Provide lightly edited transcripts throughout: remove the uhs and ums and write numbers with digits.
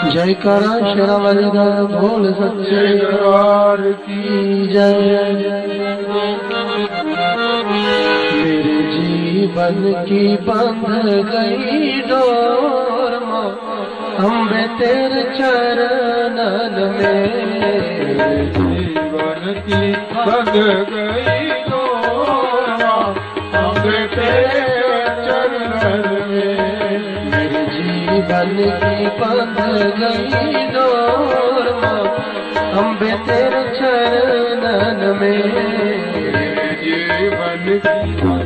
जयकारा शेरावाली दा बोल सच्चे दरबार की जय। मेरे जीवन की बंध गई डोर मां अम्बे तेरे चरणन में। जीवन की बंध गई डोर मां अम्बे तेरे चरणन में। मेरे जीवन की बंध गई डोर मां अम्बे तेरे चरणन में। जीवन की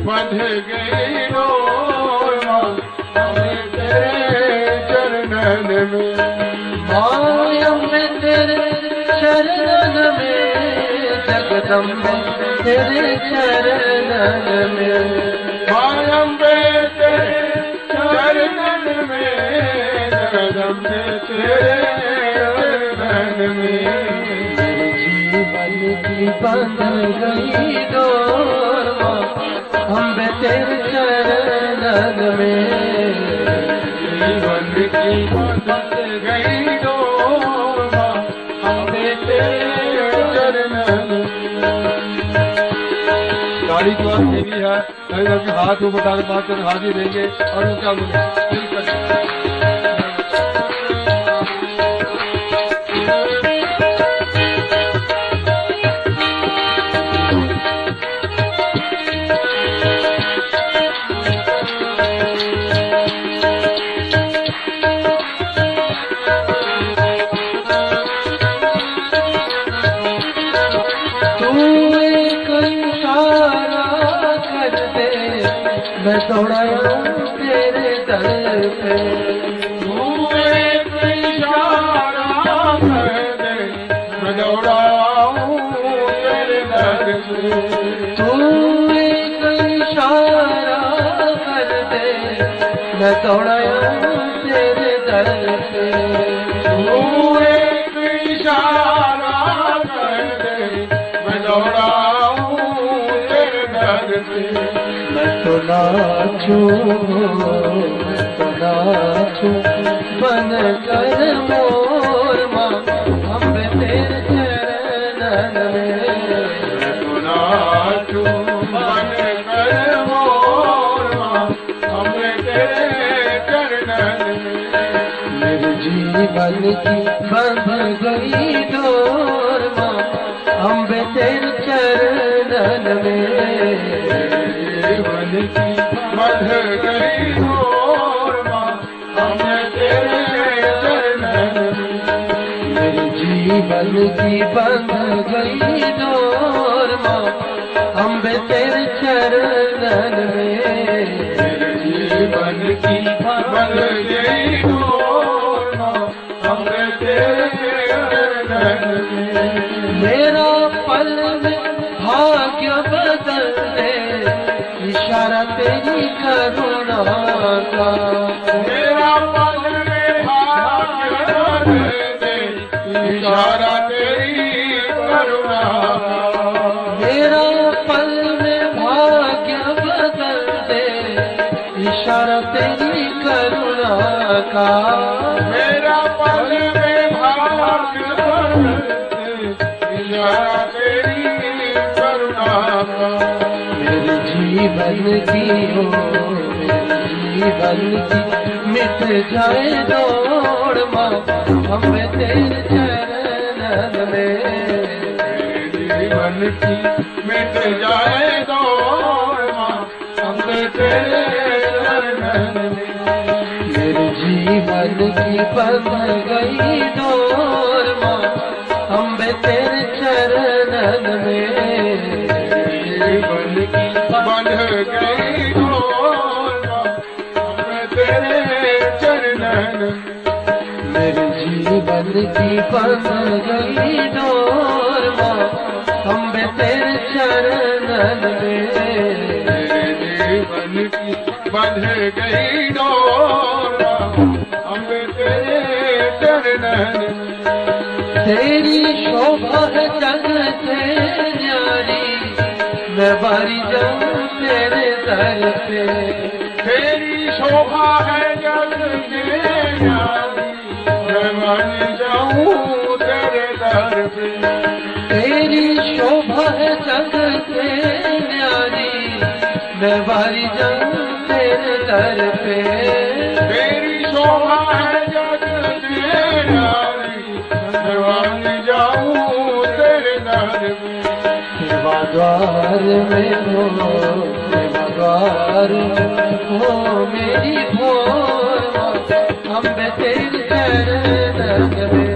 बंध गई डोर मां अम्बे तेरे चरणन में। अम्बे तेरे चरणन में जगदम्बे तेरे चरणन में। अम्बे तेरे चरणन में जगदम्बे तेरे चरणन में। जीवन की बंध गई डोर मां अम्बे तेरे चरणन में। जीवन की बंध गई डोर मां अम्बे तेरे चरणन में। गाड़ी की बात देवी है, हाथ ऊपर डाल पाकर हाजिर रहेंगे और उनका मैं दौड़ाया तेरे दर पे। तू एक इशारा कर दे मैं दौड़ाया तेरे दर पे। तू एक इशारा कर दे मैं दौड़ाया तेरे दर पे। तू एक इशारा कर दे मैं दौड़ाया तेरे दर पे। मैं तो नाचूं बन कर मोर मां अम्बे तेरे चरणन में। मैं तो नाचूं बन कर मोर मां अम्बे तेरे चरणन में। मेरे जीवन की बंध गई डोर मां अम्बे तेरे चरणन में। जीवन की बंध गई डोर मां अम्बे तेरे चरणन में। मेरे जीवन की बंध गई डोर मां अम्बे तेरे चरणन में। जीवन की बंध गई डोर मां अम्बे तेरे चरणन में। मेरा पल में भाग्य बदल दे इशारा तेरी करुणा का। मेरा पल में भाग्य बदल दे इशारा तेरी करुणा का। मेरा पल में भाग्य बदल दे इशारा तेरी करुणा का। मेरा पल में भाग्य बदल दे इशारा तेरी करुणा का। मेरे जीवन की मिट जाए दौड़ मां अम्बे तेरे चरणन में। जीवन की मिट जाए दौड़ मां अम्बे तेरे चरणन में। मेरे जीवन की बंध गई डोर मां अम्बे तेरे चरणन में। जीवन की बंध गई डोर मां अम्बे तेरे चरणन में। मेरे जीवन की बंध गई डोर मां अम्बे तेरे चरणन में। जीवन की बंध गई डोर मां अम्बे तेरे चरणन में। तेरी शोभा है जग से न्यारी मैं बारी जाऊं तेरे दर पे। तेरी शोभा है जग में पे। तेरी शोभा है जग से न्यारी, मैं बारी जाऊं तेरे दर पे। तेरी शोभा है जग से न्यारी, मैं बारी जाऊं तेरे दर पे। सेवा द्वार में हो, सेवा द्वार में हो मेरी भोर माँ, अम्बे तेरे चरण में।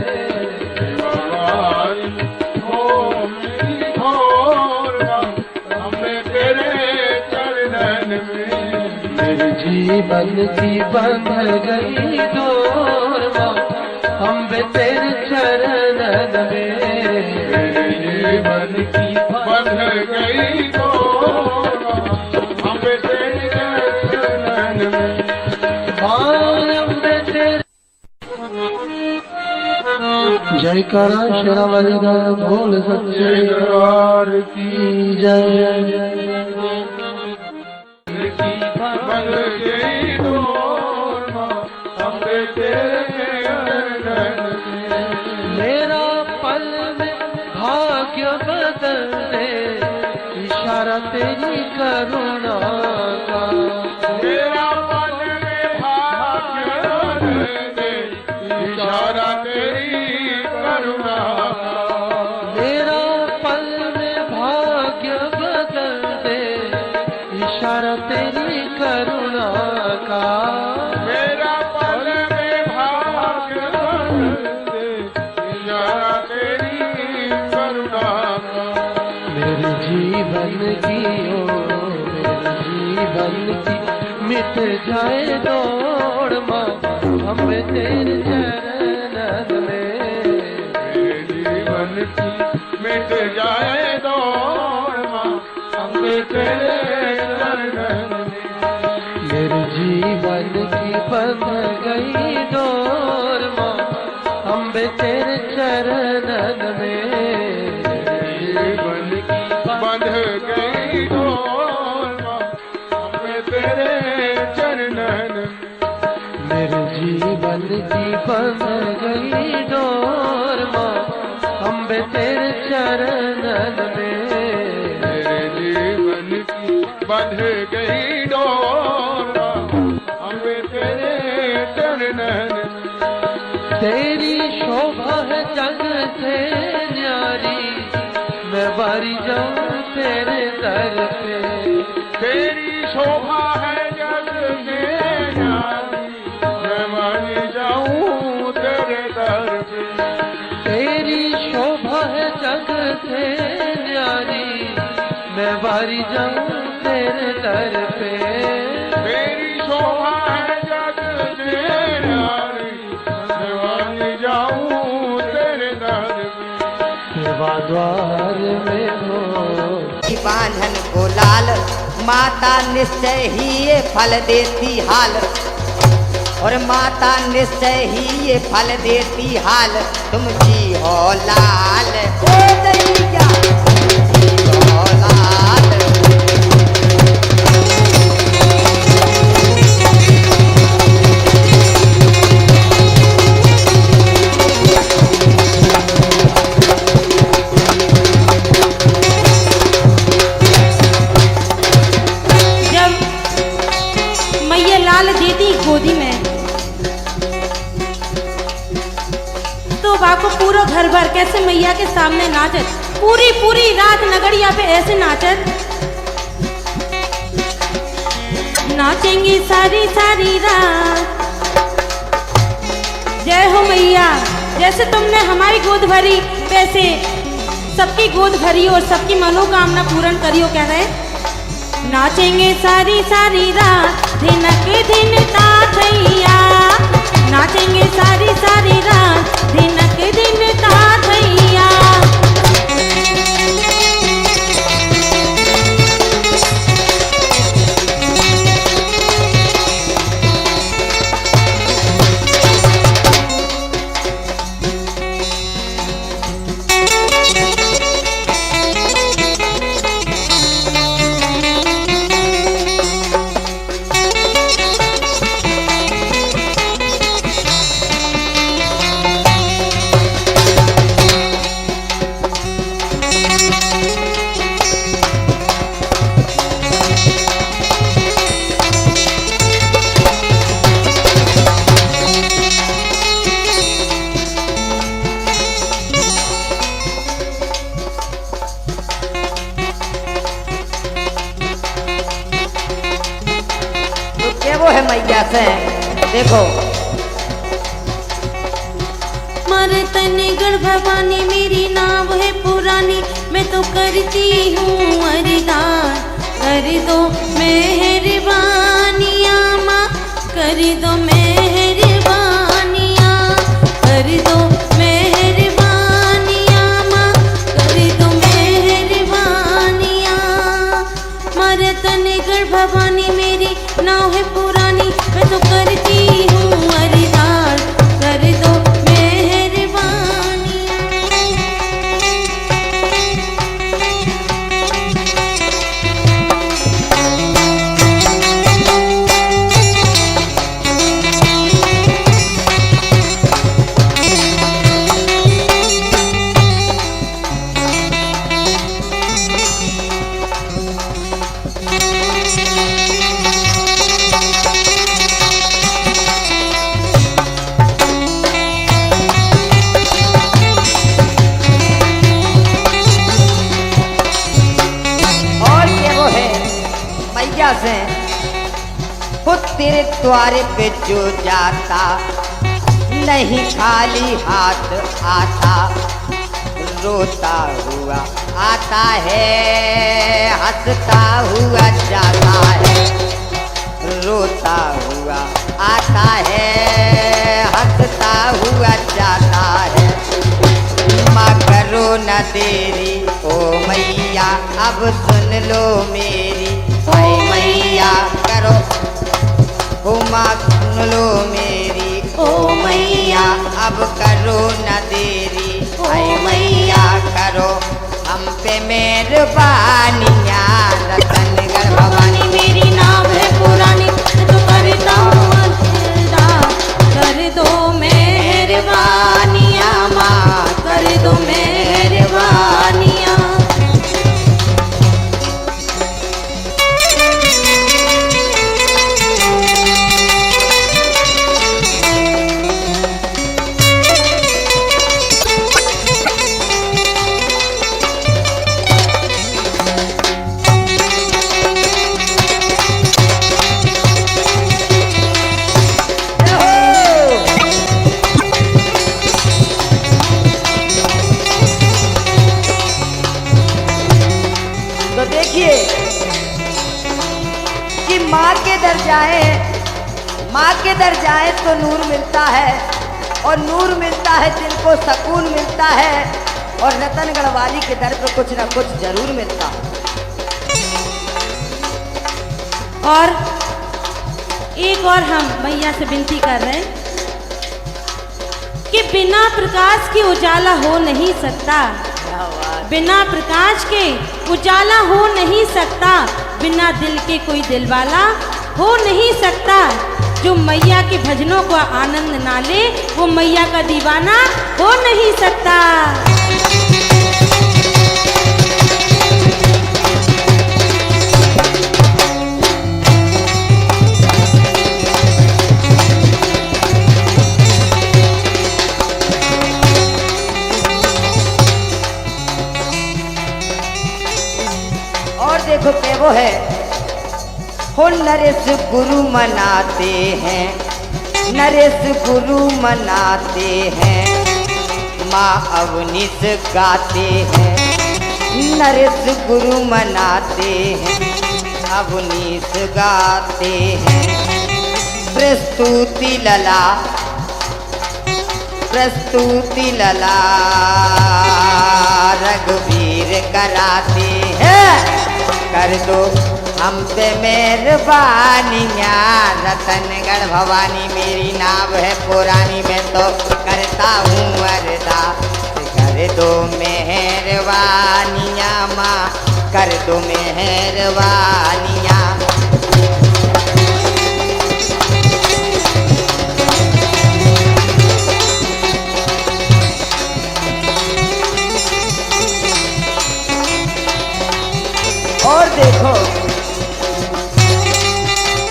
जीवन की बंध गई डोर माँ, अम्बे तेरे चरणन में। जीवन की बंध गई डोर माँ, अम्बे तेरे चरणन में। हाँ अम्बे तेरे। जयकारा शेरावाली दा बोल सच्चे दरबार की जय। बंध गई डोर माँ, अम्बे तेरे चरणन में। मेरा पल में भाग्य बदल दे, इशारा तेरी करुणा का। मेरा पल में भाग्य बदल दे, इशारा तेरी करुणा का। मेरा पल में भाग्य बदल दे, इशारा तेरी करुणा का। मेरा पल में भाग्य बदल दे, इशारा तेरी करुणा का। मेरे जीवन की ओ, मेरे जीवन की मिट जाए दौड़ माँ, हम तेरे चरणन में। मेरे जीवन की मिट जाए दौड़ माँ, अम्बे तेरे चरणन में। मेरे जीवन की बंध गई डोर माँ, अम्बे तेरे चरणन में। जीवन की बंध गई डोर माँ, अम्बे तेरे चरणन में। मेरे जीवन की बंध गई डोर माँ, अम्बे तेरे चरणन में। मेरे जीवन की बंध गई डोर माँ, अम्बे तेरे चरणन में। तेरी शोभा है जग से न्यारी, मैं बारी जाऊं तेरे दर पे। तेरी शोभा है जग में न्यारी, मैं बारी जाऊं तेरे दर पे। तेरी शोभा है जग से न्यारी, मैं बारी जाऊं तेरे दर पे। तेरी शोभा है जग में न्यारी, मैं बारी जाऊं तेरे दर पे। सेवा द्वार में हो, बांधन को लाल, माता निश्चय ही ये फल देती हाल। और माता निश्चय ही ये फल देती हाल, तुम जी हो लाल। ओ दैया, तुम जी हो लाल। दीदी गोदी में तो बाको पूरा घर भर कैसे मैया के सामने नाचत, पूरी पूरी रात नगड़िया पे ऐसे नाचत। नाचेंगे सारी सारी रात। जय हो मैया, जैसे तुमने हमारी गोद भरी वैसे सबकी गोद भरी और सबकी मनोकामना पूर्ण करियो। कह रहे नाचेंगे सारी सारी रात, दिन के दिन ताथैया। नाचेंगे सारी सारी रात, दिन के दिन ताथैया। देखो मर्तनगढ़ भवानी मेरी नाव है पुरानी, मैं तो करती हूँ अरदास, कर दो मेहरबानियाँ माँ, कर दो मेहरबानियाँ, कर दो मेहरबानियाँ माँ, कर दो मेहरबानियाँ। मर्तनगढ़ भवानी मेरी नाव है पुरानी, मैं तो करती हूँ अरदास, कर दो से खुद तेरे द्वारे पे जो जाता नहीं खाली हाथ आता, रोता हुआ आता है, हंसता हुआ जाता है, रोता हुआ आता है, हंसता हुआ जाता है। माँ करो न देरी ओ मैया, अब सुन लो मेरी, हाय मैया करो ओ माँ सुन लो मेरी, ओ मैया अब करो न देरी, हाय मैया करो हम पे मेहरबानियाँ। रतनगढ़ भवानी मेरी नाव है पुरानी, तो करता हूँ अरदास, कर दो मेहरबानियाँ माँ, कर दो मेहरबानियाँ। तो देखिए कि माँ के दर जाए, माँ के दर जाए तो नूर मिलता है, और नूर मिलता है दिल को सुकून मिलता है, और रतनगढ़ वाली के दर पे कुछ ना कुछ जरूर मिलता है। और एक और हम मैया से विनती कर रहे हैं कि बिना प्रकाश के उजाला हो नहीं सकता, बिना प्रकाश के उजाला हो नहीं सकता, बिना दिल के कोई दिलवाला हो नहीं सकता। जो मैया के भजनों को आनंद ना ले वो मैया का दीवाना हो नहीं सकता। और देखो के वो है हो नरेश गुरु मनाते हैं, नरेश गुरु मनाते हैं, माँ अवनीश गाते हैं, नरेश गुरु मनाते हैं, अवनीश गाते हैं, प्रस्तुति लला, प्रस्तुति लला रघुवीर कराते हैं। कर दो हम पे मेहरबानियाँ, रतनगढ़ भवानी मेरी नाव है पुरानी, मैं तो करता हूँ अरदास, कर दो मेहरबानियाँ माँ, कर दो मेहरबानियाँ। और देखो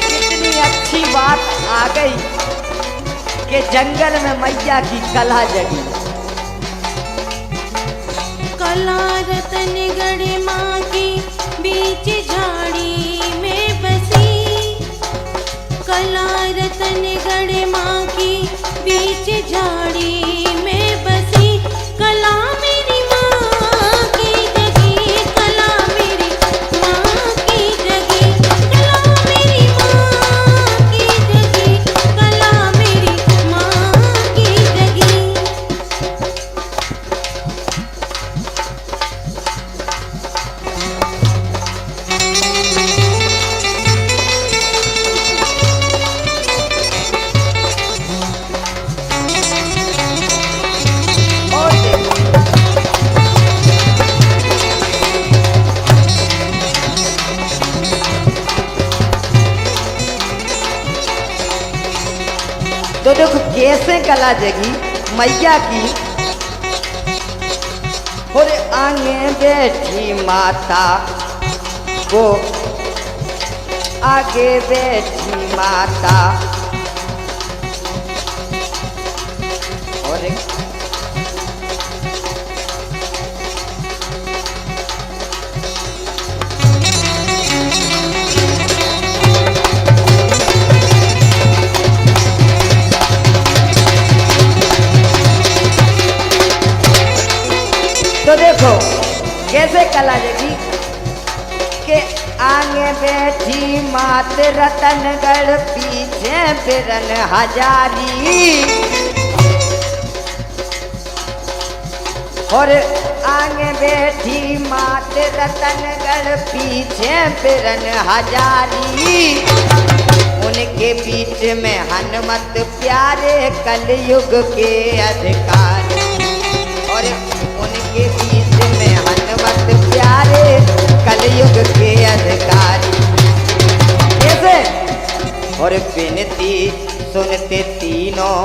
कितनी अच्छी बात आ गई कि जंगल में मैया की कला जगी। कला रतनगढ़ माँ की बीच झाड़ी में बसी, कला रतनगढ़ माँ की बीच झाड़ी में बसी कला मेरी माँ की जगी कला मेरी माँ की जगी कला मेरी माँ की जगी कला मेरी माँ की जगी। और देखो, तो देखो कैसे कला जगी मैया की। और आगे बैठी माता वो आगे बैठी माता और तो देखो कैसे कला जगी के आगे बैठी मात रतनगढ़ पीछे फिरन हजारी। और आगे बैठी मात रतनगढ़ पीछे फिरन हजारी। उनके बीच में हनुमत प्यारे कलयुग के अधिकारी। और उनके बीच में हनुमत प्यारे कलयुग के अधिकारी। कैसे? और विनती सुनते तीनों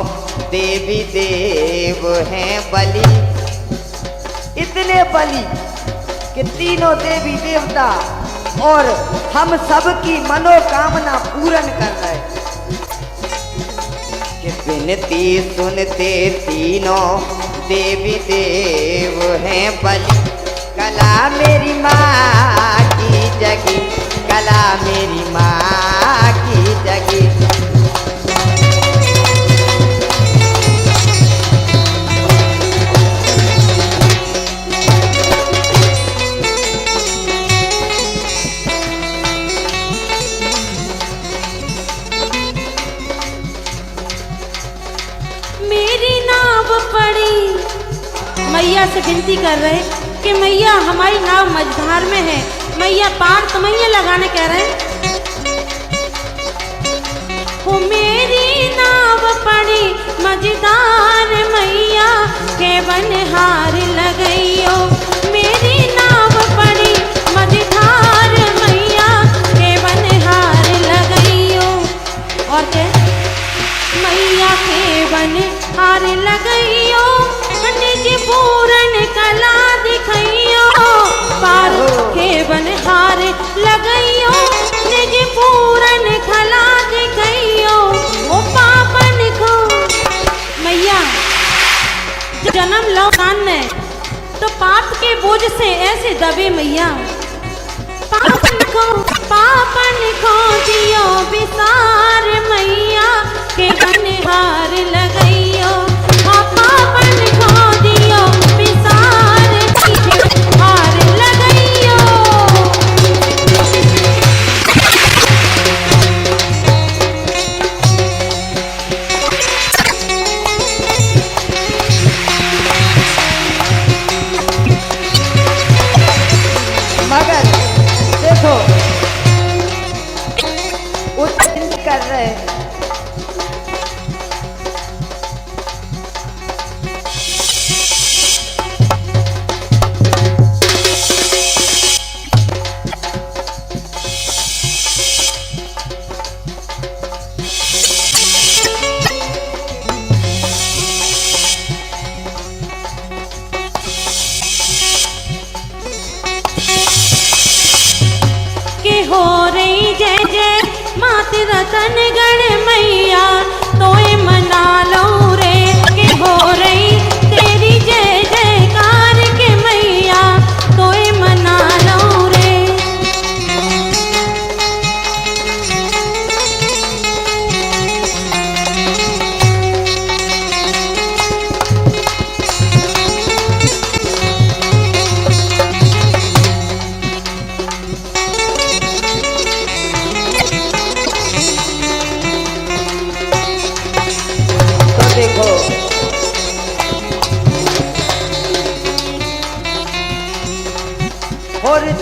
देवी देव हैं बलि। इतने बलि कि तीनों देवी देवता और हम सबकी मनोकामना पूर्ण कर रहे। कि विनती सुनते तीनों देवी देव हैं बलि। कला मेरी माँ की जगी कला मेरी माँ की जगी। मेरी नाव पड़ी मैया से विनती कर रहे कि मैया हमारी नाव मझधार में है, मैया पार तमैया लगाने कह रहे हैं। हो मेरी नाव पड़ी मझधार मैया के बनहार लगइयो। मेरी नाव पड़ी मझधार मैया के बनहार लगइयो। और क्या मैया के बनहार लगइयो निज पूरन कला दिखइयो। पार के बनहार लगइयो निज पूरन कला दिखइयो। ओ पापन को मैया जन्म लो कान में तो पाप के बोझ से ऐसे दबे मैया। पापन को दियो विसार मैया के बनहार लगइयो। हाँ पापन को दियो विसार हार लगइयो। मगर देखो उच्चिंत कर रहे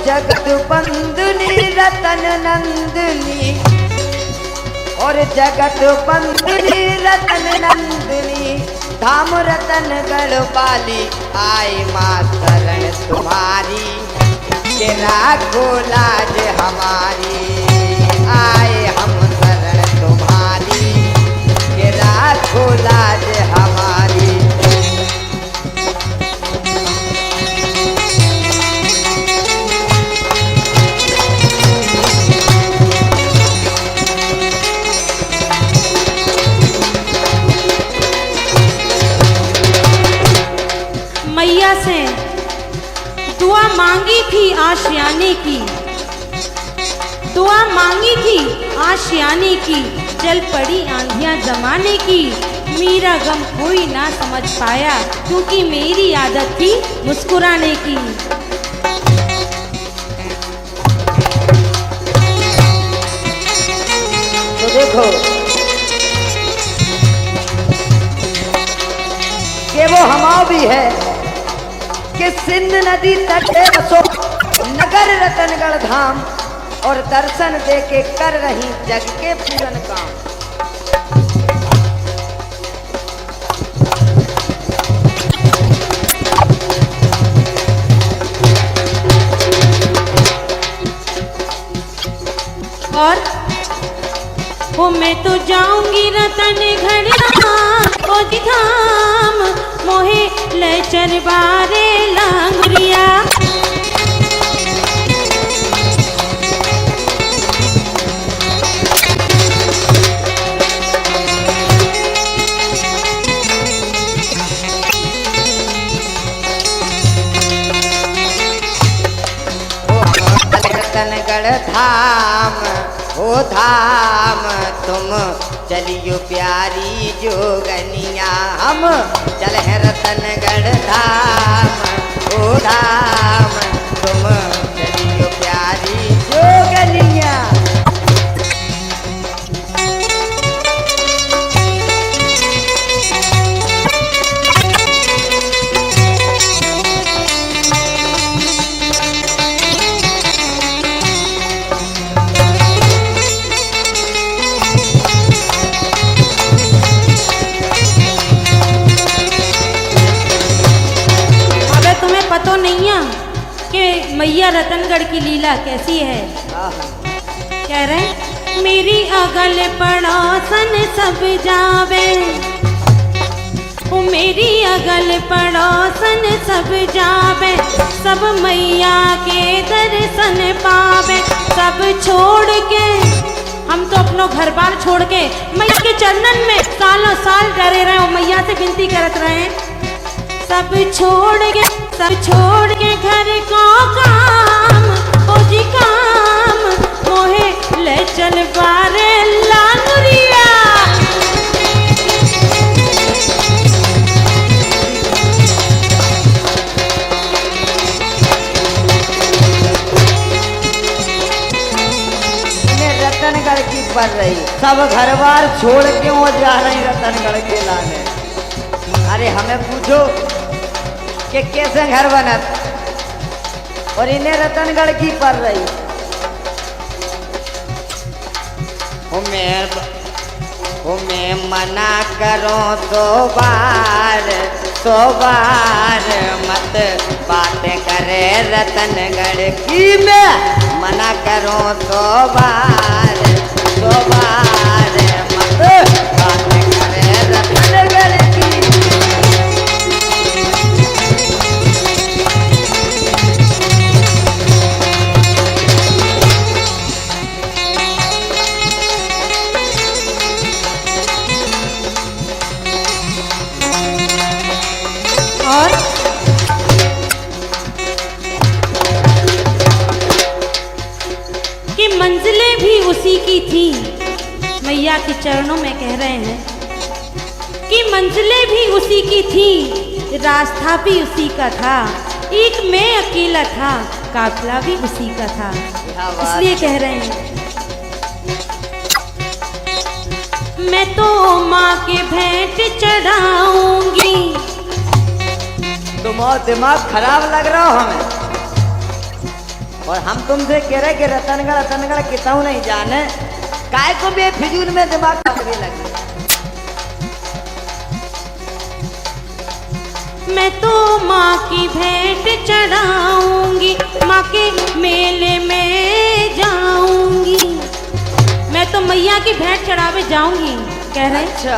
जगत बंदनी रतन नंदनी और जगत बंदनी रतन नंदनी धाम रतन गढ़ पाली आए माँ शरण तुम्हारी के राखो लाज हमारी आए हम शरण तुम्हारी के राखो लाज हमारी। मैया से दुआ मांगी थी आशियाने की, दुआ मांगी थी आशियाने की, चल पड़ी आंधियां जमाने की। मेरा गम कोई ना समझ पाया क्योंकि मेरी आदत थी मुस्कुराने की। तो देखो कि वो हमा भी है कि सिंध नदी तट है बसो नगर रतनगढ़ धाम और दर्शन दे के कर रही जग के पूरन काम। और वो मैं तो जाऊंगी रतनगढ़ ओ धाम मोहे ले चरबारे लांगुरिया। रतनगढ़ धाम ओ धाम तुम चलियो प्यारी जोगनिया हम चल है रतनगढ़ धाम ओ धाम तुम चलियो प्यारी जोगनिया। पतो नहीं है कि मैया रतनगढ़ की लीला कैसी है। कह रहे मेरी अगल पड़ोसन सब जावे, ओ मेरी अगल पड़ोसन सब जावे, सब मैया के दर्शन पावे। सब छोड़ के हम तो अपनो घर बार छोड़ के मैया के चरणन में सालों साल डरे रहे हो, मैया से विनती करत रहे। सब छोड़ के घर को काम ओ जी काम मोहे ले चल बारे लांगुरिया। रतनगढ़ की पड़ रही सब घर बार छोड़ के वो जा रही रतनगढ़ के लाने। अरे हमें पूछो कि कैसे घर बनत और इन्हें रतनगढ़ की पड़ रही। मैं मना करो तो बार मत बात करे रतनगढ़ की। मैं मना करो तो बार मत बात करे रतनगढ़ की। और कि मंजिलें भी उसी की थी। मैया के चरणों में कह रहे हैं कि मंजिलें भी उसी की थी, रास्ता भी उसी का था, एक मैं अकेला था, काफिला भी उसी का था। इसलिए कह रहे हैं मैं तो माँ के भेंट चढ़ाऊंगी। तुम्हारा दिमाग खराब लग रहा हो हमें। और हम तुमसे कह रहे कि रतनगढ़ किताऊ नहीं जाने, काय को बेफिजूल में दिमाग खाने लगे। मैं तो माँ की भेंट चढ़ाऊंगी, माँ के मेले में जाऊंगी। मैं तो मैया की भेंट चढ़ावे जाऊंगी कह रहे। अच्छा।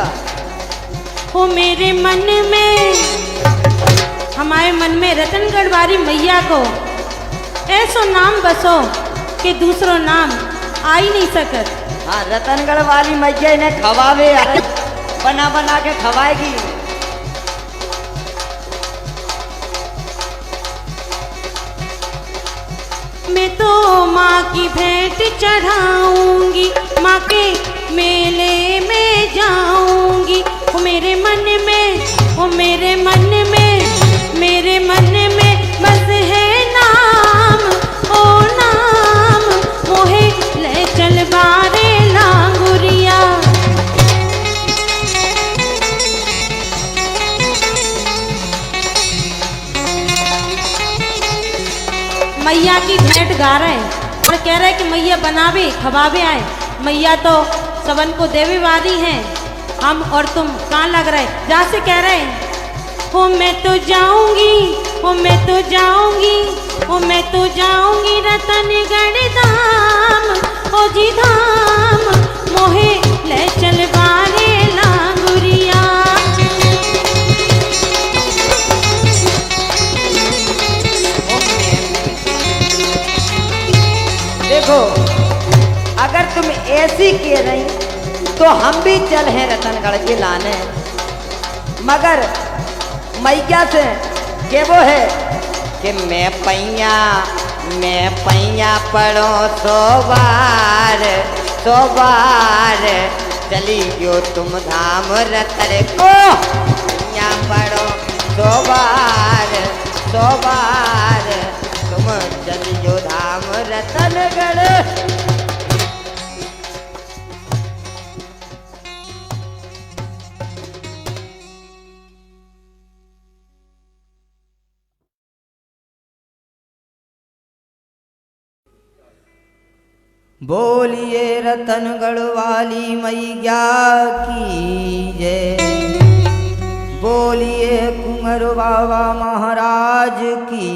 हो मेरे मन में, हमारे मन में रतनगढ़ वाली मैया को ऐसो नाम बसो कि दूसरो नाम आ ही नहीं सकत। हाँ, रतनगढ़ वाली मैया ने खवावे, बना बना के खवाएगी। मैं तो माँ की भेंट चढ़ाऊंगी, माँ के मेले में जाऊंगी। वो मेरे मन में, वो मेरे मन में, मेरे मन में बस है नाम, ओ नाम मोहे ले चल बारे लांगुरिया। मैया की भेंट गा रहे और कह रहे कि मैया बनावे खवावे आए। मैया तो सबन को देवे वाली हैं, हम और तुम कहाँ लग रहे। जहाँ से कह रहे हो मैं तो जाऊंगी, हो मैं तो जाऊंगी, हो मैं तो जाऊंगी रतनगढ़ धाम, ओ जी धाम मोहे ले चल बारे लांगुरिया। देखो, अगर तुम ऐसी कह रही तो हम भी चल हैं रतनगढ़ के लाने, मगर मैया से के वो है कि मैं पैया पढ़ो सो बार चली गयो तुम धाम रतन को। पैया पढ़ो सो बार तुम चलियो धाम रतनगढ़। बोलिए रतनगढ़ वाली मैया की जय, बोलिए कुंवर बाबा महाराज की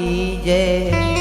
जय।